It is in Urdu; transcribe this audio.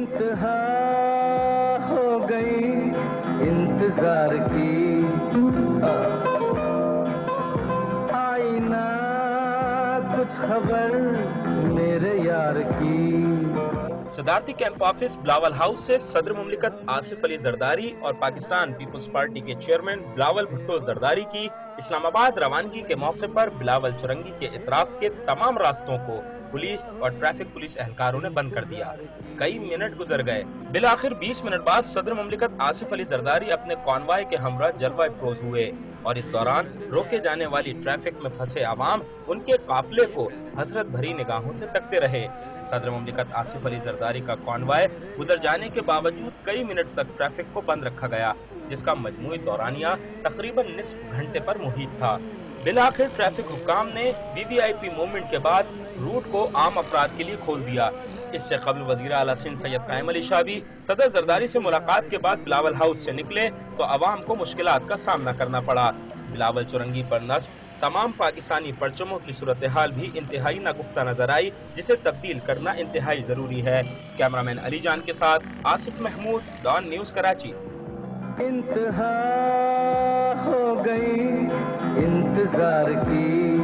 انتہا ہو گئی انتظار کی، آئینہ کچھ خبر میرے یار کی۔ صدارتی کیمپ آفس بلاول ہاؤس سے صدر مملکت آصف علی زرداری اور پاکستان پیپلز پارٹی کے چیئرمین بلاول بھٹو زرداری کی اسلام آباد روانگی کے موقع پر بلاول چرنگی کے اطراف کے تمام راستوں کو پولیس اور ٹریفک پولیس اہلکاروں نے بند کر دیا۔ کئی منٹ گزر گئے، بالآخر 20 منٹ بعد صدر مملکت آصف علی زرداری اپنے کانوائے کے ہمراہ جلوہ افروز ہوئے اور اس دوران روکے جانے والی ٹریفک میں پھنسے عوام ان کے قافلے کو حسرت بھری نگاہوں سے تکتے رہے۔ صدر مملکت آصف علی زرداری کا کانوائے گزر جانے کے باوجود کئی منٹ تک ٹریفک کو بند رکھا گیا، جس کا مجموعی دورانیہ تقریباً نصف گھنٹے پر محیط تھا۔ بالآخر ٹریفک حکام نے VVIP موومنٹ کے بعد روٹ کو عام افراد کے لیے کھول دیا۔ اس سے قبل وزیر اعلیٰ سندھ سید قائم علی شاہ بھی صدر زرداری سے ملاقات کے بعد بلاول ہاؤس سے نکلے تو عوام کو مشکلات کا سامنا کرنا پڑا۔ بلاول چرنگی پر نصب تمام پاکستانی پرچموں کی صورتحال بھی انتہائی ناگفتہ نظر آئی، جسے تبدیل کرنا انتہائی ضروری ہے۔ کیمرامین علی جان کے ساتھ آصف محمود، ڈان نیوز کراچی۔ انتہا ہو گئی انتظار کی۔